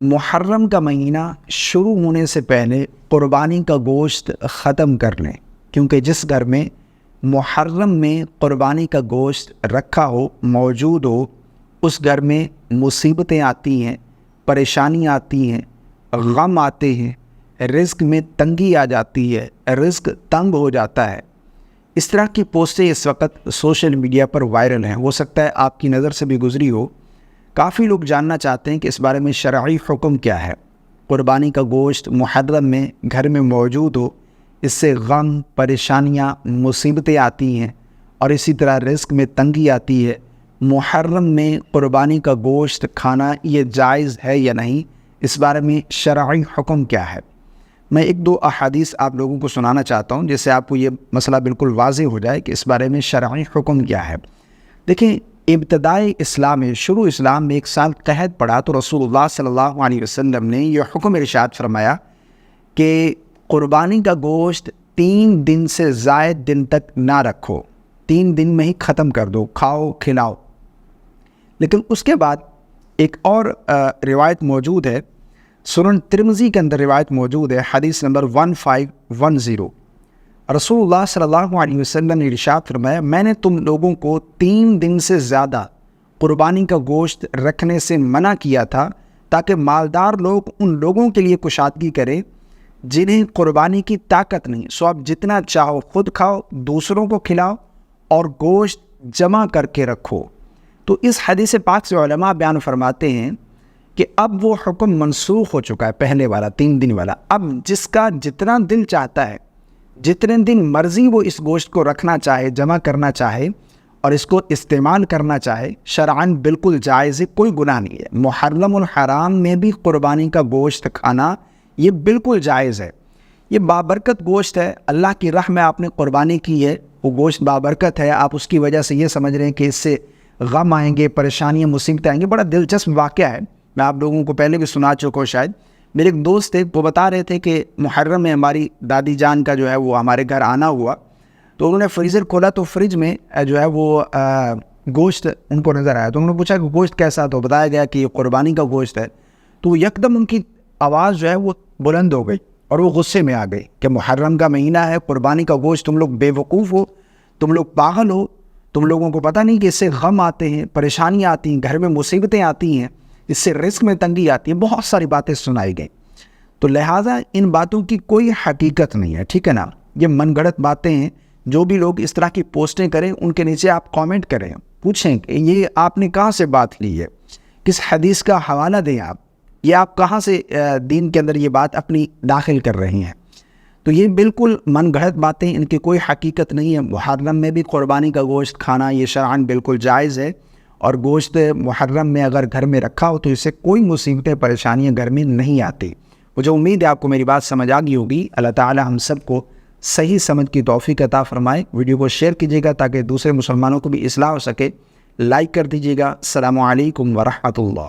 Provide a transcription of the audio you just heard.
محرم کا مہینہ شروع ہونے سے پہلے قربانی کا گوشت ختم کر لیں، کیونکہ جس گھر میں محرم میں قربانی کا گوشت رکھا ہو، موجود ہو، اس گھر میں مصیبتیں آتی ہیں، پریشانی آتی ہیں، غم آتے ہیں، رزق میں تنگی آ جاتی ہے، رزق تنگ ہو جاتا ہے۔ اس طرح کی پوسٹیں اس وقت سوشل میڈیا پر وائرل ہیں، ہو سکتا ہے آپ کی نظر سے بھی گزری ہو۔ کافی لوگ جاننا چاہتے ہیں کہ اس بارے میں شرعی حکم کیا ہے۔ قربانی کا گوشت محرم میں گھر میں موجود ہو، اس سے غم، پریشانیاں، مصیبتیں آتی ہیں، اور اسی طرح رزق میں تنگی آتی ہے۔ محرم میں قربانی کا گوشت کھانا یہ جائز ہے یا نہیں، اس بارے میں شرعی حکم کیا ہے۔ میں ایک دو احادیث آپ لوگوں کو سنانا چاہتا ہوں، جس سے آپ کو یہ مسئلہ بالکل واضح ہو جائے کہ اس بارے میں شرعی حکم کیا ہے۔ دیکھیں، ابتدائی اسلام میں، شروع اسلام میں ایک سال قحط پڑا تو رسول اللہ صلی اللہ علیہ وسلم نے یہ حکم ارشاد فرمایا کہ قربانی کا گوشت 3 دن سے زائد دن تک نہ رکھو، 3 دن میں ہی ختم کر دو، کھاؤ کھلاؤ۔ لیکن اس کے بعد ایک اور روایت موجود ہے، سنن ترمذی کے اندر روایت موجود ہے، حدیث نمبر 1510۔ رسول اللہ صلی اللہ علیہ وسلم نے ارشاد فرمایا، میں نے تم لوگوں کو 3 دن سے زیادہ قربانی کا گوشت رکھنے سے منع کیا تھا، تاکہ مالدار لوگ ان لوگوں کے لیے کشادگی کریں جنہیں قربانی کی طاقت نہیں۔ سو آپ جتنا چاہو خود کھاؤ، دوسروں کو کھلاؤ، اور گوشت جمع کر کے رکھو۔ تو اس حدیث پاک سے علماء بیان فرماتے ہیں کہ اب وہ حکم منسوخ ہو چکا ہے، پہلے والا 3 دن والا۔ اب جس کا جتنا دل چاہتا ہے، جتنے دن مرضی وہ اس گوشت کو رکھنا چاہے، جمع کرنا چاہے اور اس کو استعمال کرنا چاہے، شرعاً بالکل جائز ہے، کوئی گناہ نہیں ہے۔ محرم الحرام میں بھی قربانی کا گوشت کھانا یہ بالکل جائز ہے۔ یہ بابرکت گوشت ہے، اللہ کی راہ میں آپ نے قربانی کی ہے، وہ گوشت بابرکت ہے۔ آپ اس کی وجہ سے یہ سمجھ رہے ہیں کہ اس سے غم آئیں گے، پریشانیاں، مصیبتیں آئیں گے۔ بڑا دلچسپ واقعہ ہے، میں آپ لوگوں کو پہلے بھی سنا چکا ہوں شاید۔ میرے ایک دوست تھے، وہ بتا رہے تھے کہ محرم میں ہماری دادی جان کا جو ہے وہ ہمارے گھر آنا ہوا، تو انہوں نے فریزر کھولا تو فریج میں جو ہے وہ گوشت ان کو نظر آیا۔ تو انہوں نے پوچھا کہ گوشت کیسا، تو بتایا گیا کہ یہ قربانی کا گوشت ہے۔ تو یکدم ان کی آواز جو ہے وہ بلند ہو گئی اور وہ غصے میں آ گئی کہ محرم کا مہینہ ہے، قربانی کا گوشت، تم لوگ بے وقوف ہو، تم لوگ پاگل ہو، تم لوگوں کو پتہ نہیں کہ اس سے غم آتے ہیں، پریشانیاں آتی ہیں، گھر میں مصیبتیں آتی ہیں، اس سے رزق میں تنگی آتی ہے۔ بہت ساری باتیں سنائی گئیں۔ تو لہٰذا ان باتوں کی کوئی حقیقت نہیں ہے، ٹھیک ہے نا، یہ من گھڑت باتیں ہیں۔ جو بھی لوگ اس طرح کی پوسٹیں کریں، ان کے نیچے آپ کامنٹ کریں، پوچھیں کہ یہ آپ نے کہاں سے بات لی ہے، کس حدیث کا حوالہ دیں آپ، یہ آپ کہاں سے دین کے اندر یہ بات اپنی داخل کر رہے ہیں۔ تو یہ بالکل من گھڑت باتیں، ان کی کوئی حقیقت نہیں ہے۔ محرم میں بھی قربانی کا گوشت کھانا یہ شرعاً بالکل جائز ہے، اور گوشت محرم میں اگر گھر میں رکھا ہو تو اس سے کوئی مصیبتیں، پریشانیاں گھر میں نہیں آتی۔ مجھے امید ہے آپ کو میری بات سمجھ آ گئی ہوگی۔ اللہ تعالی ہم سب کو صحیح سمجھ کی توفیق عطا فرمائے۔ ویڈیو کو شیئر کیجیے گا تاکہ دوسرے مسلمانوں کو بھی اصلاح ہو سکے۔ لائک کر دیجیے گا۔ السلام علیکم ورحمۃ اللہ۔